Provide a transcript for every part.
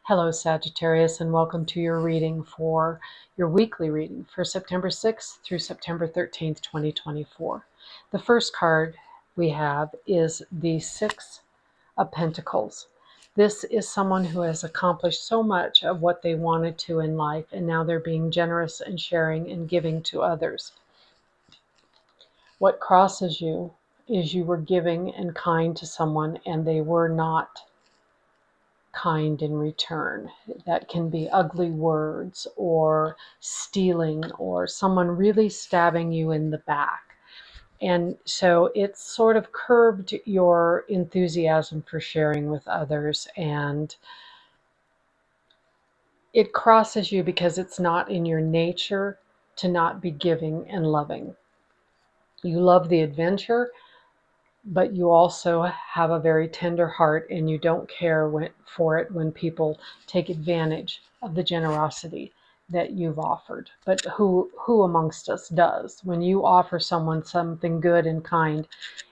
Hello, Sagittarius, and welcome to your reading for your weekly reading for September 6th through September 13th, 2024. The first card we have is the Six of Pentacles. This is someone who has accomplished so much of what they wanted to in life, and now they're being generous and sharing and giving to others. What crosses you is you were giving and kind to someone, and they were not kind in return. That can be ugly words or stealing or someone really stabbing you in the back. And so it's sort of curbed your enthusiasm for sharing with others, and it crosses you because it's not in your nature to not be giving and loving. You love the adventure, but you also have a very tender heart, and you don't care for it when people take advantage of the generosity that you've offered. But who amongst us does? When you offer someone something good and kind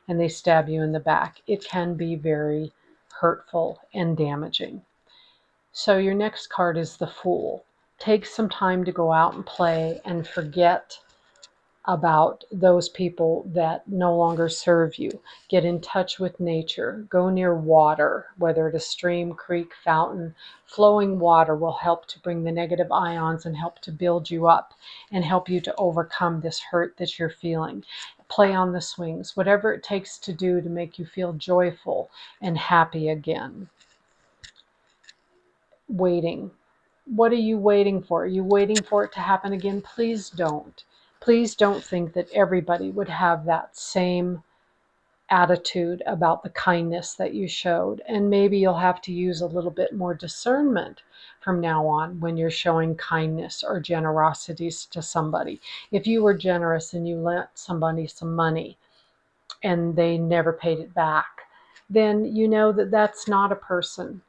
and they stab you in the back, it can be very hurtful and damaging. So your next card is the Fool. Take some time to go out and play and forget about those people that no longer serve you. Get in touch with nature. Go near water, whether it is stream, creek, fountain. Flowing water will help to bring the negative ions and help to build you up and help you to overcome this hurt that you're feeling. Play on the swings, whatever it takes to do to make you feel joyful and happy again. Waiting. What are you waiting for? Are you waiting for it to happen again? Please don't. Please don't think that everybody would have that same attitude about the kindness that you showed. And maybe you'll have to use a little bit more discernment from now on when you're showing kindness or generosities to somebody. If you were generous and you lent somebody some money and they never paid it back, then you know that that's not a person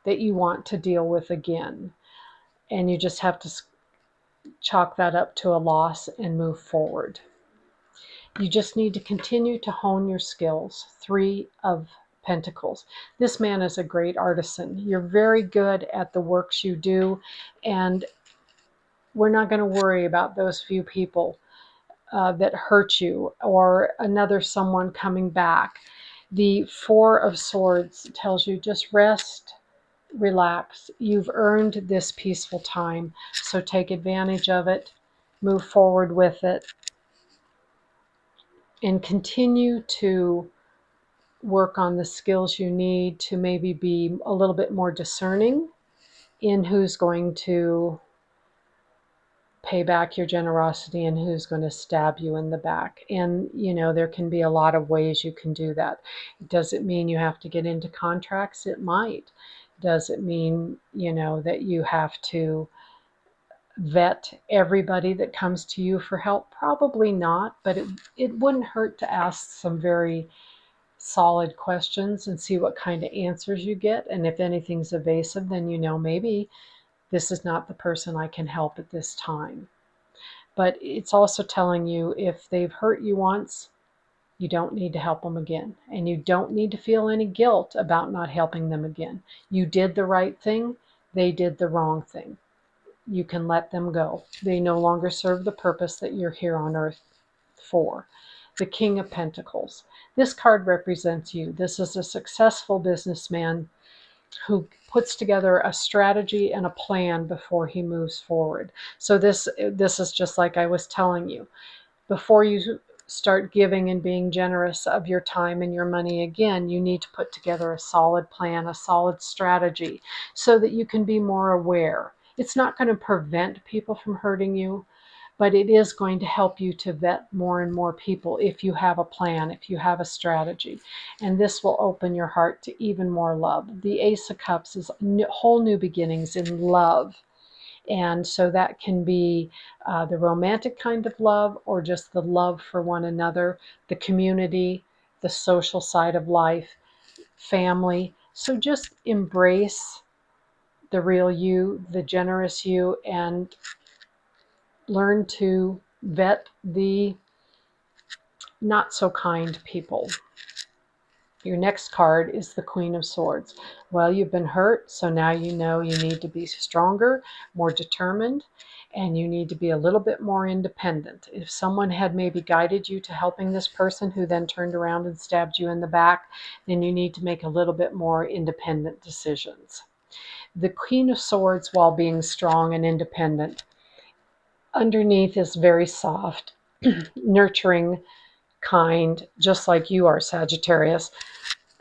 that you want to deal with again. And you just have to chalk that up to a loss and move forward. You just need to continue to hone your skills. Three of Pentacles. This man is a great artisan. You're very good at the works you do, and we're not going to worry about those few people that hurt you or another someone coming back. The Four of Swords tells you just rest, relax. You've earned this peaceful time, so take advantage of it, move forward with it, and continue to work on the skills you need to maybe be a little bit more discerning in who's going to pay back your generosity and who's going to stab you in the back. And, you know, there can be a lot of ways you can do that. Does it mean you have to get into contracts? It might. Does it mean, you know, that you have to vet everybody that comes to you for help? Probably not, but it wouldn't hurt to ask some very solid questions and see what kind of answers you get. And if anything's evasive, then you know maybe this is not the person I can help at this time. But it's also telling you if they've hurt you once, you don't need to help them again. And you don't need to feel any guilt about not helping them again. You did the right thing, they did the wrong thing. You can let them go. They no longer serve the purpose that you're here on earth for. The King of Pentacles. This card represents you. This is a successful businessman who puts together a strategy and a plan before he moves forward. So this is just like I was telling you. Before you start giving and being generous of your time and your money again, you need to put together a solid plan, a solid strategy, so that you can be more aware. It's not going to prevent people from hurting you, but it is going to help you to vet more and more people if you have a plan, if you have a strategy. And this will open your heart to even more love. The Ace of Cups is whole new beginnings in love. And so that can be the romantic kind of love, or just the love for one another, the community, the social side of life, family. So just embrace the real you, the generous you, and learn to vet the not so kind people. Your next card is the Queen of Swords. Well, you've been hurt, so now you know you need to be stronger, more determined, and you need to be a little bit more independent. If someone had maybe guided you to helping this person who then turned around and stabbed you in the back, then you need to make a little bit more independent decisions. The Queen of Swords, while being strong and independent, underneath is very soft, nurturing, kind, just like you are, Sagittarius.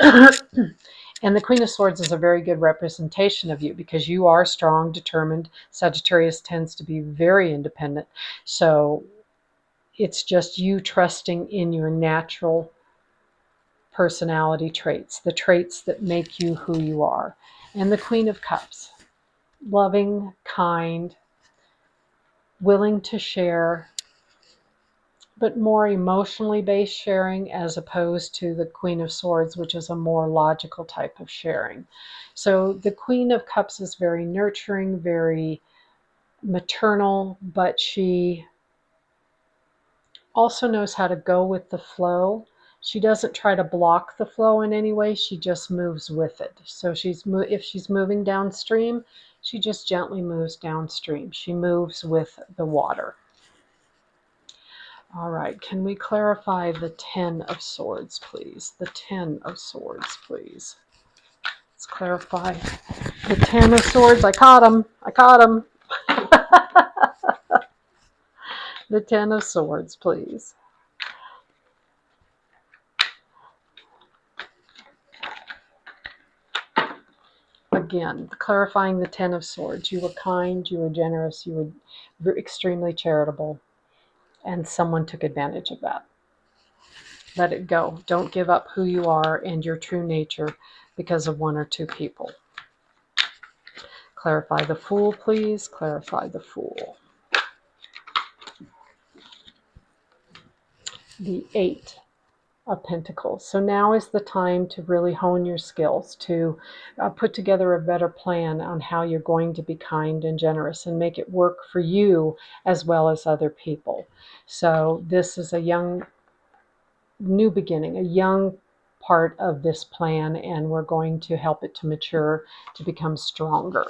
And the Queen of Swords is a very good representation of you because you are strong, determined. Sagittarius tends to be very independent. So it's just you trusting in your natural personality traits, the traits that make you who you are. And the Queen of Cups, loving, kind, willing to share, but more emotionally based sharing as opposed to the Queen of Swords, which is a more logical type of sharing. So the Queen of Cups is very nurturing, very maternal, but she also knows how to go with the flow. She doesn't try to block the flow in any way. She just moves with it. So if she's moving downstream, she just gently moves downstream. She moves with the water. All right, can we clarify the Ten of Swords, please? The Ten of Swords, please. Let's clarify the Ten of Swords. I caught him. I caught him. The Ten of Swords, please. Again, clarifying the Ten of Swords. You were kind, you were generous, you were extremely charitable, and someone took advantage of that. Let it go. Don't give up who you are and your true nature because of one or two people. Clarify the Fool, please. Clarify the Fool. The Eight of Pentacles. So now is the time to really hone your skills, to put together a better plan on how you're going to be kind and generous and make it work for you as well as other people. So this is a new beginning, a young part of this plan, and we're going to help it to mature, to become stronger.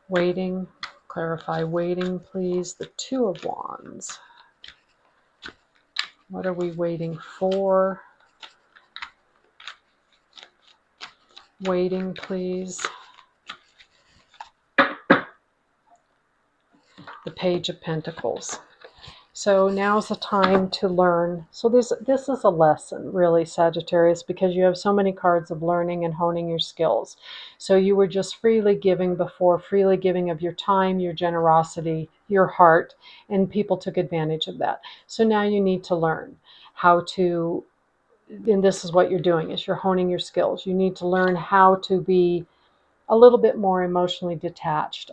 Waiting, clarify waiting, please. The Two of Wands. What are we waiting for? Waiting, please. The Page of Pentacles. So now's the time to learn. So this is a lesson, really, Sagittarius, because you have so many cards of learning and honing your skills. So you were just freely giving before, freely giving of your time, your generosity, your heart, and people took advantage of that. So now you need to learn how to, and this is what you're doing, is you're honing your skills. You need to learn how to be a little bit more emotionally detached,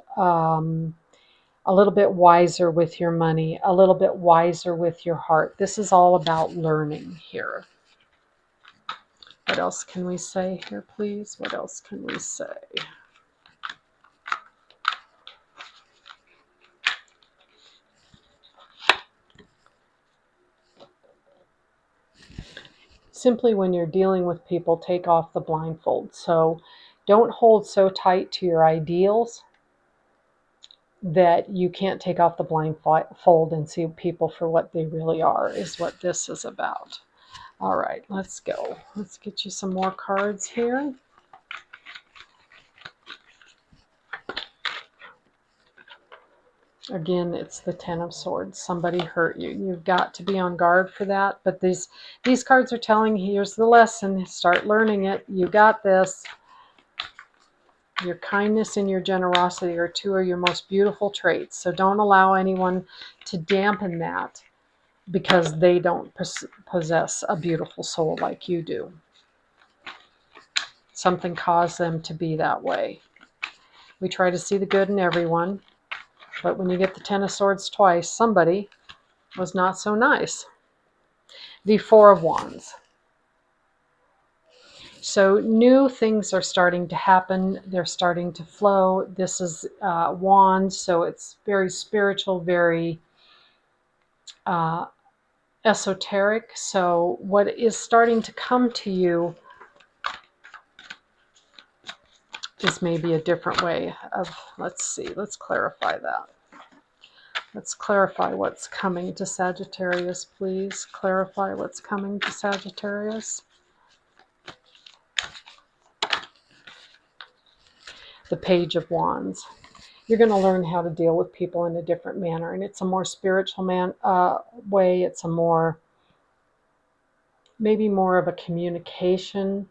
a little bit wiser with your money, a little bit wiser with your heart. This is all about learning here. What else can we say here, please? What else can we say? Simply when you're dealing with people, take off the blindfold. So don't hold so tight to your ideals that you can't take off the blindfold and see people for what they really are, is what this is about. All right, let's go. Let's get you some more cards here. Again, it's the Ten of Swords. Somebody hurt you. You've got to be on guard for that. But these cards are telling you, here's the lesson. Start learning it. You got this. Your kindness and your generosity are two of your most beautiful traits. So don't allow anyone to dampen that because they don't possess a beautiful soul like you do. Something caused them to be that way. We try to see the good in everyone. But when you get the Ten of Swords twice, somebody was not so nice. The Four of Wands. So new things are starting to happen. They're starting to flow. This is wands, so it's very spiritual, very esoteric. So what is starting to come to you is maybe a different way of, let's see, let's clarify that. Let's clarify what's coming to Sagittarius, please. Clarify what's coming to Sagittarius. The Page of Wands. You're going to learn how to deal with people in a different manner, and it's a more spiritual way. It's a more, maybe more of a communication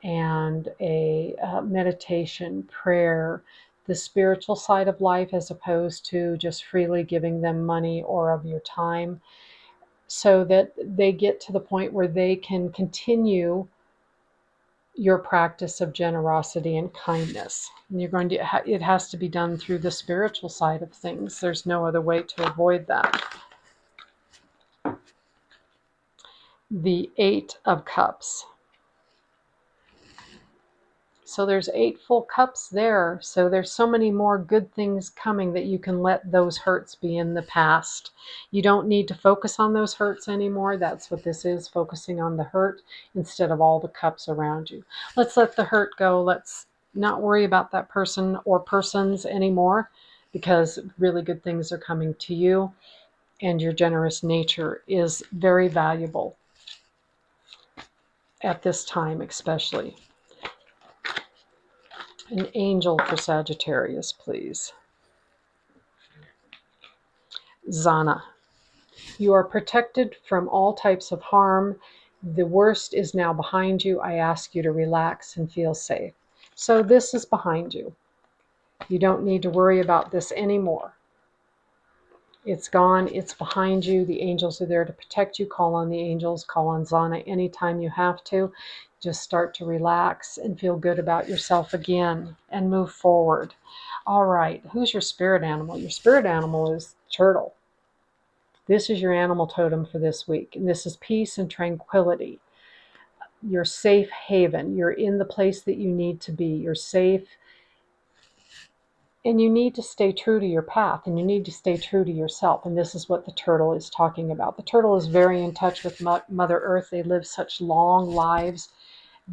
and a meditation, prayer, the spiritual side of life, as opposed to just freely giving them money or of your time, so that they get to the point where they can continue your practice of generosity and kindness. And you're going to, it has to be done through the spiritual side of things. There's no other way to avoid that. The Eight of Cups. So there's 8 full cups there. So there's so many more good things coming that you can let those hurts be in the past. You don't need to focus on those hurts anymore. That's what this is, focusing on the hurt instead of all the cups around you. Let's let the hurt go. Let's not worry about that person or persons anymore, because really good things are coming to you, and your generous nature is very valuable at this time, especially. An angel for Sagittarius, please. Zana. You are protected from all types of harm. The worst is now behind you. I ask you to relax and feel safe. So this is behind you. You don't need to worry about this anymore. It's gone. It's behind you. The angels are there to protect you. Call on the angels. Call on Zana anytime you have to. Just start to relax and feel good about yourself again and move forward. All right. Who's your spirit animal? Your spirit animal is turtle. This is your animal totem for this week. And this is peace and tranquility. Your safe haven. You're in the place that you need to be. You're safe. And you need to stay true to your path, and you need to stay true to yourself. And this is what the turtle is talking about. The turtle is very in touch with Mother Earth. They live such long lives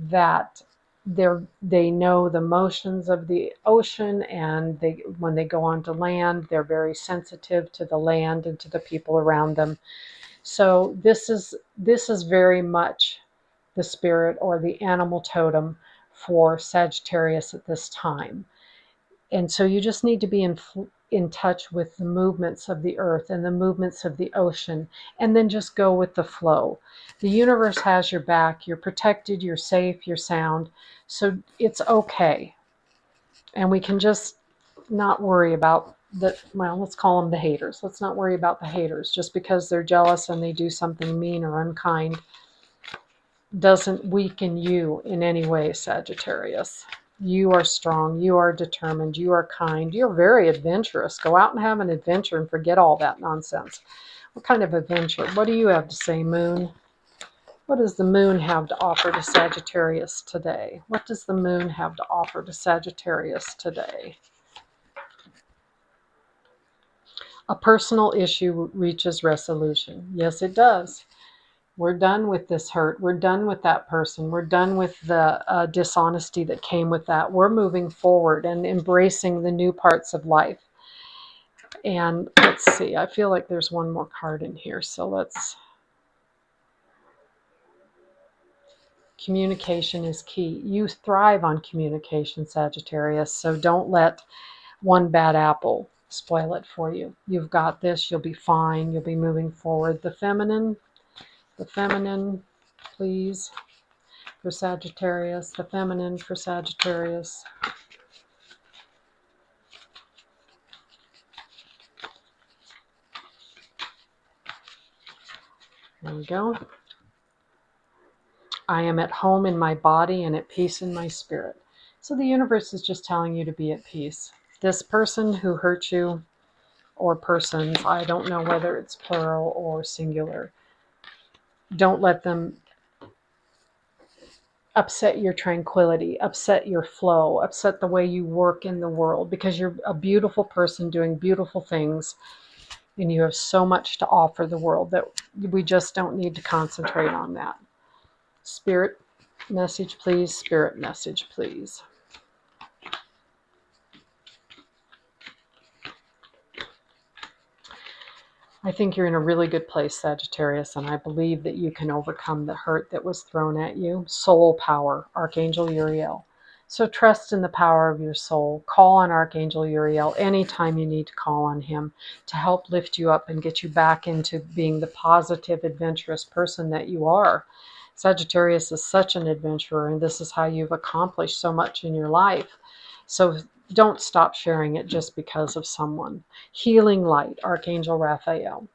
that they know the motions of the ocean, and when they go onto land, they're very sensitive to the land and to the people around them. So this is very much the spirit or the animal totem for Sagittarius at this time. And so you just need to be in touch with the movements of the earth and the movements of the ocean, and then just go with the flow. The universe has your back. You're protected, you're safe, you're sound. So it's okay. And we can just not worry about let's call them the haters. Let's not worry about the haters. Just because they're jealous and they do something mean or unkind doesn't weaken you in any way, Sagittarius. You are strong. You are determined. You are kind. You're very adventurous. Go out and have an adventure and forget all that nonsense. What kind of adventure? What do you have to say, Moon? What does the Moon have to offer to Sagittarius today? What does the Moon have to offer to Sagittarius today? A personal issue reaches resolution. Yes, it does. We're done with this hurt. We're done with that person. We're done with the dishonesty that came with that. We're moving forward and embracing the new parts of life. And let's see. I feel like there's one more card in here. So let's... Communication is key. You thrive on communication, Sagittarius. So don't let one bad apple spoil it for you. You've got this. You'll be fine. You'll be moving forward. The feminine, please, for Sagittarius. The feminine for Sagittarius. There we go. I am at home in my body and at peace in my spirit. So the universe is just telling you to be at peace. This person who hurt you, or persons, I don't know whether it's plural or singular, don't let them upset your tranquility, upset your flow, upset the way you work in the world, because you're a beautiful person doing beautiful things. And you have so much to offer the world that we just don't need to concentrate on that. Spirit message, please. Spirit message, please. I think you're in a really good place, Sagittarius, and I believe that you can overcome the hurt that was thrown at you. Soul power, Archangel Uriel. So trust in the power of your soul. Call on Archangel Uriel anytime you need to call on him to help lift you up and get you back into being the positive, adventurous person that you are. Sagittarius is such an adventurer, and this is how you've accomplished so much in your life. So don't stop sharing it just because of someone. Healing light, Archangel Raphael.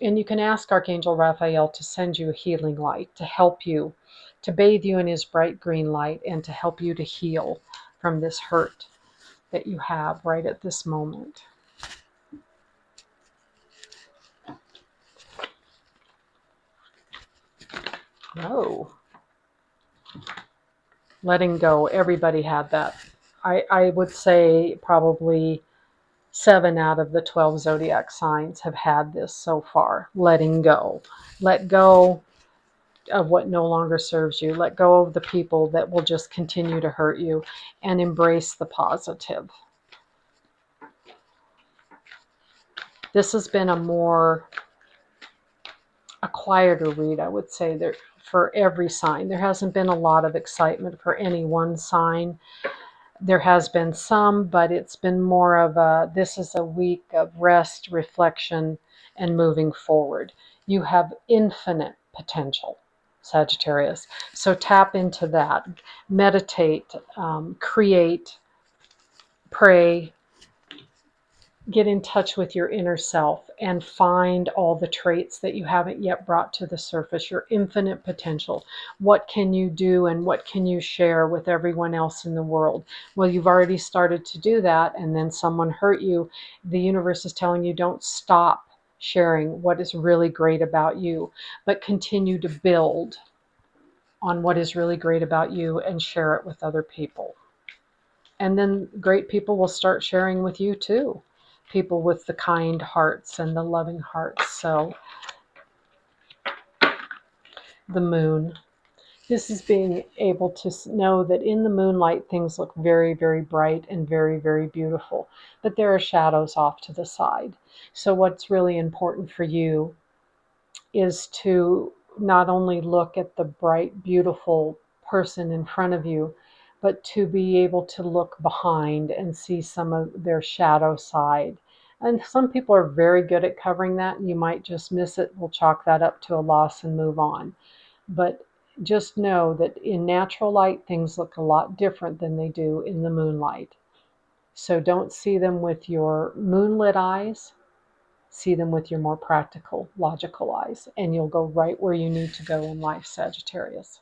And you can ask Archangel Raphael to send you a healing light to help you, to bathe you in his bright green light, and to help you to heal from this hurt that you have right at this moment. Oh, letting go. Everybody had that. I would say probably 7 out of the 12 zodiac signs have had this so far. Letting go. Let go of what no longer serves you. Let go of the people that will just continue to hurt you and embrace the positive. This has been a quieter read, I would say, there for every sign. There hasn't been a lot of excitement for any one sign. There has been some, but it's been more of this is a week of rest, reflection, and moving forward. You have infinite potential, Sagittarius. So tap into that. Meditate, create, pray, get in touch with your inner self and find all the traits that you haven't yet brought to the surface, your infinite potential. What can you do and what can you share with everyone else in the world? Well, you've already started to do that, and then someone hurt you. The universe is telling you don't stop sharing what is really great about you, but continue to build on what is really great about you and share it with other people. And then great people will start sharing with you too. People with the kind hearts and the loving hearts. So the moon. This is being able to know that in the moonlight things look very, very bright and very, very beautiful. But there are shadows off to the side. So what's really important for you is to not only look at the bright, beautiful person in front of you, but to be able to look behind and see some of their shadow side. And some people are very good at covering that, and you might just miss it. We'll chalk that up to a loss and move on. But just know that in natural light, things look a lot different than they do in the moonlight. So don't see them with your moonlit eyes. See them with your more practical, logical eyes, and you'll go right where you need to go in life, Sagittarius.